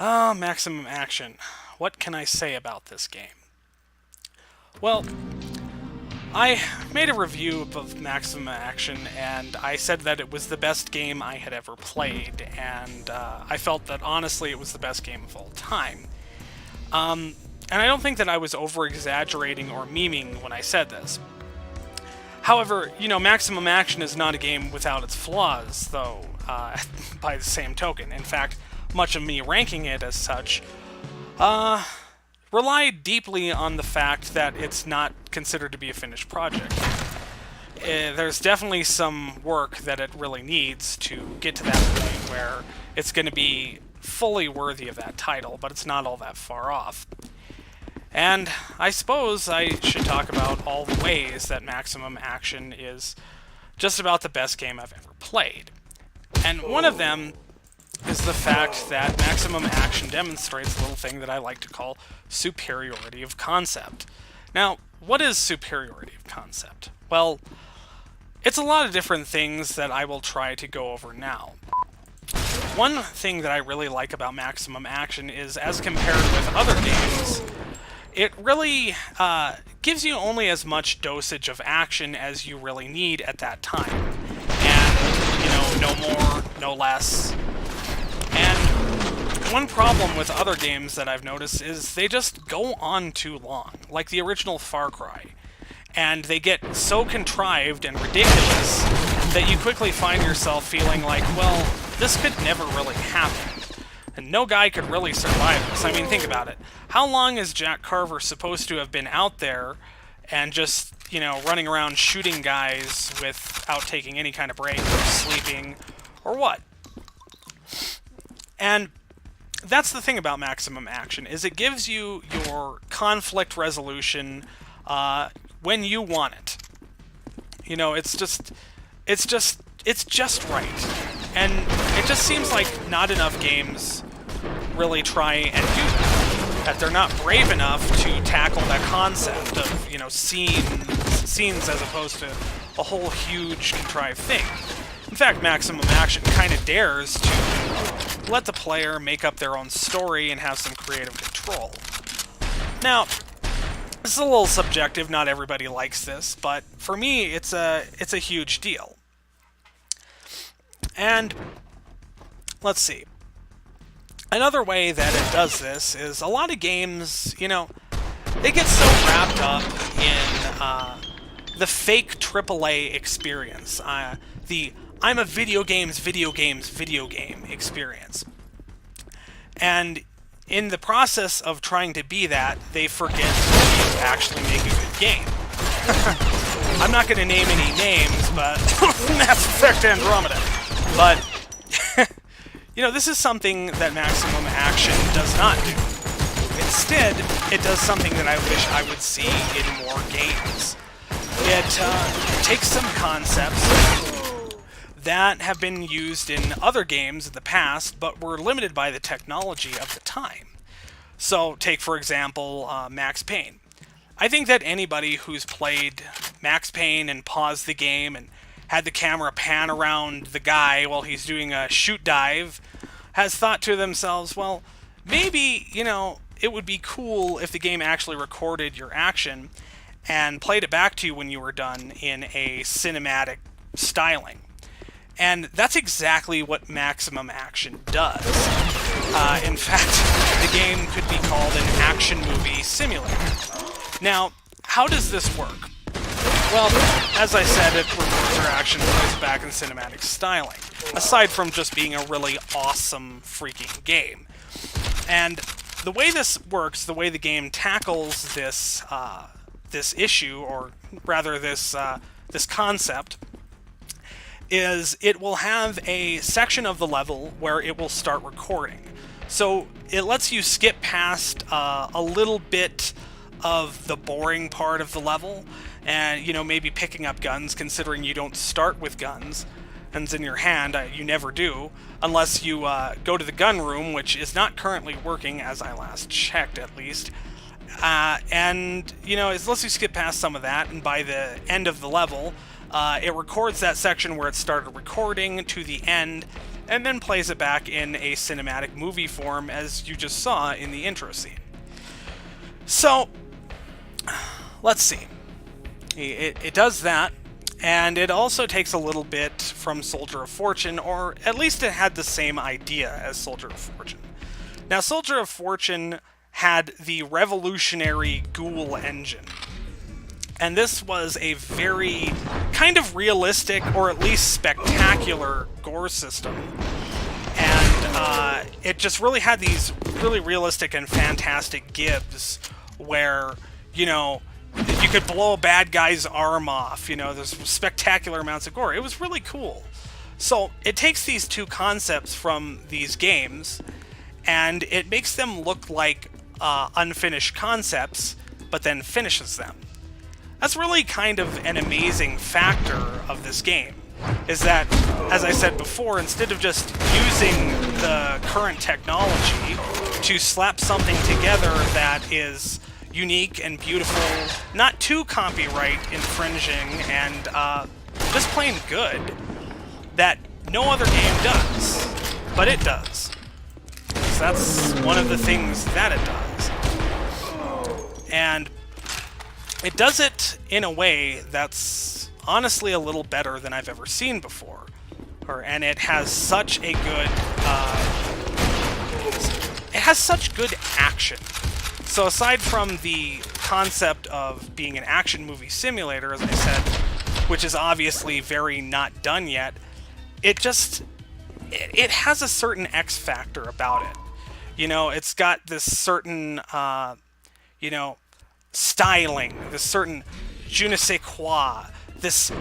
Ah, Maximum Action. What can I say about this game? Well, I made a review of Maximum Action, and I said that it was the best game I had ever played, and I felt that honestly it was the best game of all time. And I don't think that I was over-exaggerating or memeing when I said this. However, Maximum Action is not a game without its flaws, though, by the same token. In fact, much of me ranking it as such relied deeply on the fact that it's not considered to be a finished project. There's definitely some work that it really needs to get to that point where it's going to be fully worthy of that title, but it's not all that far off. And I suppose I should talk about all the ways that Maximum Action is just about the best game I've ever played. And one of them is the fact that Maximum Action demonstrates a little thing that I like to call superiority of concept. Now, what is superiority of concept? Well, it's a lot of different things that I will try to go over now. One thing that I really like about Maximum Action is, as compared with other games, it really gives you only as much dosage of action as you really need at that time. And, no more, no less. And one problem with other games that I've noticed is they just go on too long, like the original Far Cry. And they get so contrived and ridiculous that you quickly find yourself feeling like, well, this could never really happen. And no guy could really survive this. I mean, think about it. How long is Jack Carver supposed to have been out there and just, running around shooting guys without taking any kind of break or sleeping or what? And that's the thing about Maximum Action, is it gives you your conflict resolution when you want it. It's just right. And it just seems like not enough games really try and do that. That they're not brave enough to tackle that concept of, scenes as opposed to a whole huge contrived thing. In fact, Maximum Action kind of dares to let the player make up their own story and have some creative control. Now, this is a little subjective, not everybody likes this, but for me, it's a huge deal. And let's see. Another way that it does this is a lot of games, they get so wrapped up in the fake AAA experience, the I'm a video game experience. And in the process of trying to be that, they forget to actually make a good game. I'm not going to name any names, but Mass Effect Andromeda. But, this is something that Maximum Action does not do. Instead, it does something that I wish I would see in more games. It takes some concepts that have been used in other games in the past, but were limited by the technology of the time. So, take, for example, Max Payne. I think that anybody who's played Max Payne and paused the game and had the camera pan around the guy while he's doing a shoot dive has thought to themselves, well, maybe, it would be cool if the game actually recorded your action and played it back to you when you were done in a cinematic styling. And that's exactly what Maximum Action does. In fact, the game could be called an action movie simulator. Now, how does this work? Well, as I said, it records your action and plays it back in cinematic styling, aside from just being a really awesome freaking game. And the way this works, the way the game tackles this issue, or rather this concept, is it will have a section of the level where it will start recording. So it lets you skip past a little bit of the boring part of the level, and maybe picking up guns, considering you don't start with guns in your hand. You never do, unless you go to the gun room, which is not currently working as I last checked, at least. And it lets you skip past some of that, and by the end of the level, it records that section where it started recording to the end, and then plays it back in a cinematic movie form, as you just saw in the intro scene. So, let's see. It does that, and it also takes a little bit from Soldier of Fortune, or at least it had the same idea as Soldier of Fortune. Now, Soldier of Fortune had the revolutionary Ghoul engine. And this was a very kind of realistic, or at least spectacular, gore system. And it just really had these really realistic and fantastic gibs where, you know, you could blow a bad guy's arm off. You know, there's spectacular amounts of gore. It was really cool. So it takes these two concepts from these games, and it makes them look like unfinished concepts, but then finishes them. That's really kind of an amazing factor of this game, is that, as I said before, instead of just using the current technology to slap something together that is unique and beautiful, not too copyright infringing, and just plain good, that no other game does, but it does. So that's one of the things that it does. And it does it in a way that's honestly a little better than I've ever seen before. And it has such a good, it has such good action. So aside from the concept of being an action movie simulator, as I said, which is obviously very not done yet, it has a certain X factor about it. You know, it's got this certain, you know, styling, this certain je ne sais quoi, this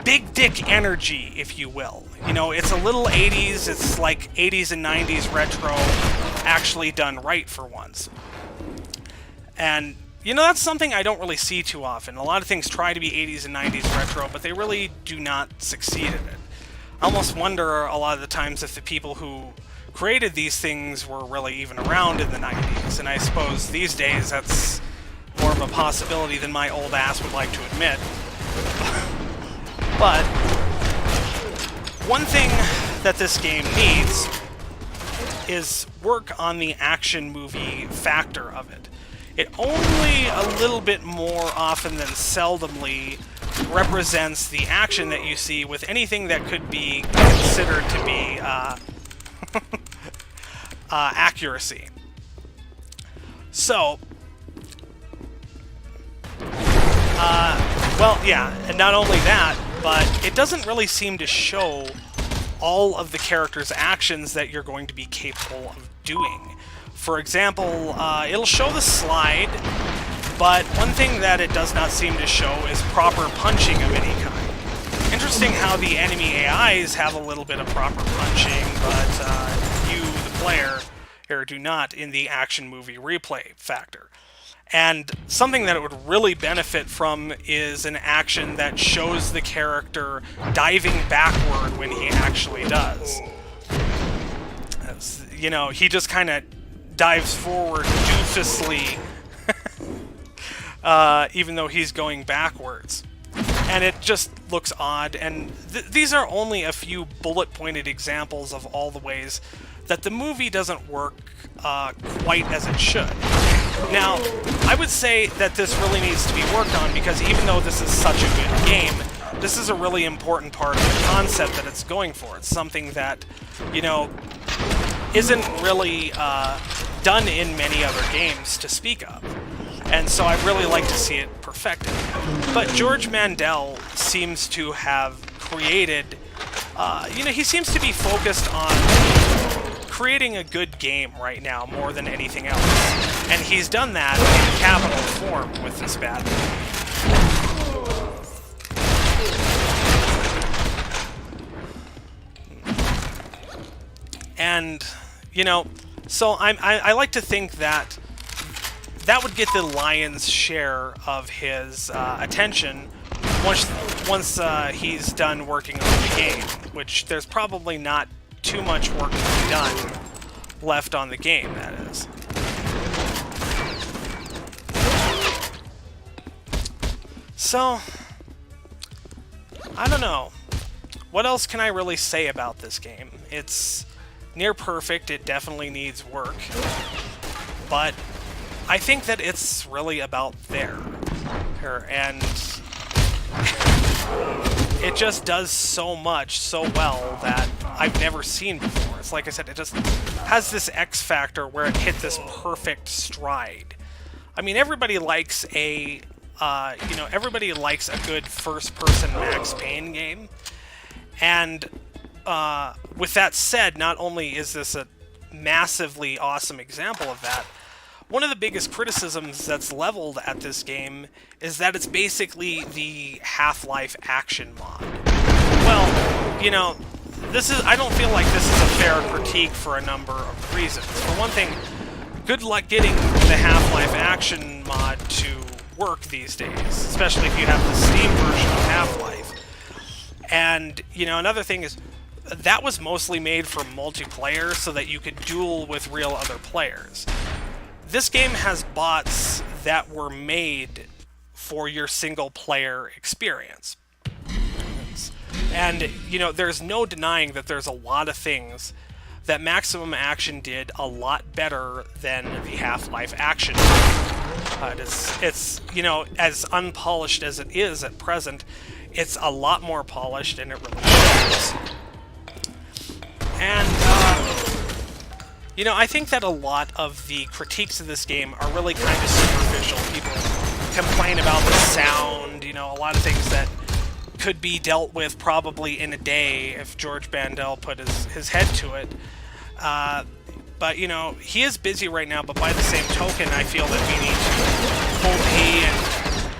big dick energy, if you will. You know, it's a little 80s, it's like 80s and 90s retro, actually done right for once. And, you know, that's something I don't really see too often. A lot of things try to be 80s and 90s retro, but they really do not succeed at it. I almost wonder a lot of the times if the people who created these things were really even around in the 90s, and I suppose these days that's more of a possibility than my old ass would like to admit. But one thing that this game needs is work on the action movie factor of it. It only a little bit more often than seldomly represents the action that you see with anything that could be considered to be accuracy. So, well, yeah, and not only that, but it doesn't really seem to show all of the character's actions that you're going to be capable of doing. For example, it'll show the slide, but one thing that it does not seem to show is proper punching of any kind. Interesting how the enemy AIs have a little bit of proper punching, but you, the player, here do not in the action movie replay factor. And something that it would really benefit from is an action that shows the character diving backward when he actually does. You know, he just kind of dives forward doofusly, even though he's going backwards. And it just looks odd, and these are only a few bullet-pointed examples of all the ways that the movie doesn't work quite as it should. Now, I would say that this really needs to be worked on, because even though this is such a good game, this is a really important part of the concept that it's going for. It's something that, you know, isn't really done in many other games to speak of. And so I'd really like to see it perfected. But George Mandel seems to have created, you know, he seems to be focused on creating a good game right now more than anything else. And he's done that in capital form with this bad movie. And, you know, so I like to think that that would get the lion's share of his attention once he's done working on the game, which there's probably not too much work to be done left on the game, that is. So, I don't know. what else can I really say about this game? It's near perfect. It definitely needs work. But I think that it's really about there. And it just does so much so well that I've never seen before. It's like I said, it just has this X factor where it hit this perfect stride. I mean, everybody likes a everybody likes a good first-person Max Payne game. And with that said, not only is this a massively awesome example of that, one of the biggest criticisms that's leveled at this game is that it's basically the Half-Life action mod. Well, you know, I don't feel like this is a fair critique for a number of reasons. For one thing, good luck getting the Half-Life action mod to work these days, especially if you have the Steam version of Half-Life. And, you know, another thing is, that was mostly made for multiplayer so that you could duel with real other players. This game has bots that were made for your single-player experience. And, you know, there's no denying that there's a lot of things that Maximum Action did a lot better than the Half-Life action. It's, you know, as unpolished as it is at present, it's a lot more polished, and it really shows. And, you know, I think that a lot of the critiques of this game are really kind of superficial. People complain about the sound, you know, a lot of things that could be dealt with probably in a day if George Bandel put his head to it. But, you know, he is busy right now, but by the same token, I feel that we need to hold he and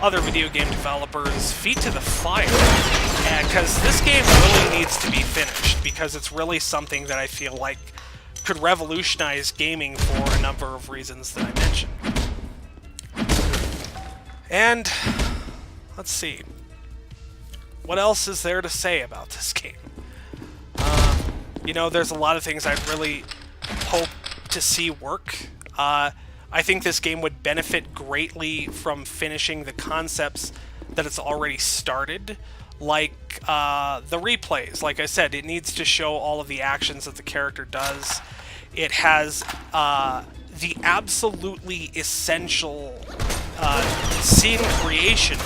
other video game developers' feet to the fire. Because this game really needs to be finished, because it's really something that I feel like could revolutionize gaming for a number of reasons that I mentioned. And, let's see. What else is there to say about this game? You know, there's a lot of things I'd really hope to see work. I think this game would benefit greatly from finishing the concepts that it's already started, like the replays. Like I said, it needs to show all of the actions that the character does. It has the absolutely essential scene creation,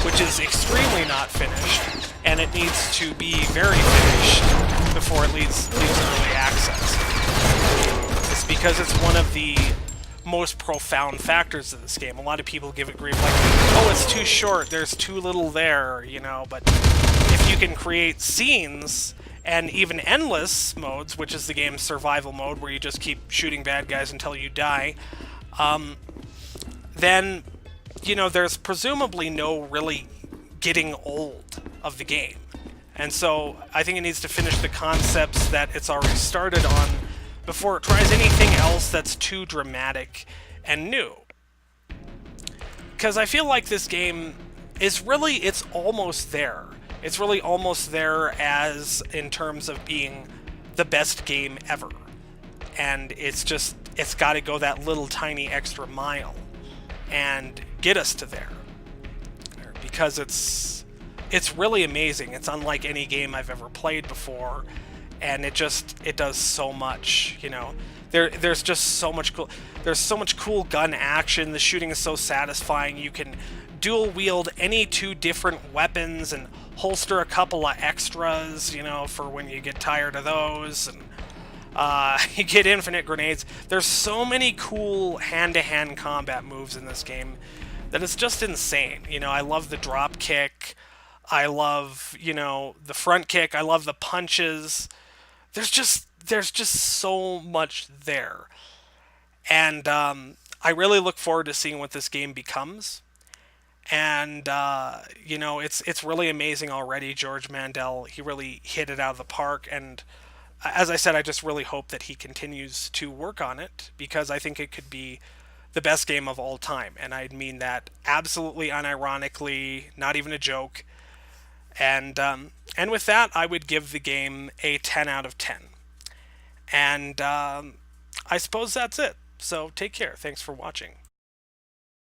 which is extremely not finished, and it needs to be very finished before it leaves early access. It's because it's one of the most profound factors of this game. A lot of people give it grief like, oh, it's too short, there's too little there, you know, but if you can create scenes and even endless modes, which is the game's survival mode where you just keep shooting bad guys until you die, then, you know, there's presumably no really getting old of the game. And so I think it needs to finish the concepts that it's already started on before it tries anything else that's too dramatic and new. Because I feel like this game is really, it's almost there. It's really almost there as in terms of being the best game ever. And it's just, it's got to go that little tiny extra mile and get us to there. Because it's really amazing. It's unlike any game I've ever played before, and it does so much, you know. There's just so much cool. There's so much cool gun action. The shooting is so satisfying. You can dual wield any two different weapons and holster a couple of extras, you know, for when you get tired of those. And you get infinite grenades. There's so many cool hand-to-hand combat moves in this game that it's just insane. You know, I love the drop kick. I love, you know, the front kick. I love the punches. There's just so much there. And I really look forward to seeing what this game becomes. And, you know, it's really amazing already. George Mandel, he really hit it out of the park. And as I said, I just really hope that he continues to work on it, because I think it could be the best game of all time. And I mean that absolutely unironically, not even a joke. And with that, I would give the game a 10 out of 10. And I suppose that's it. So take care. Thanks for watching.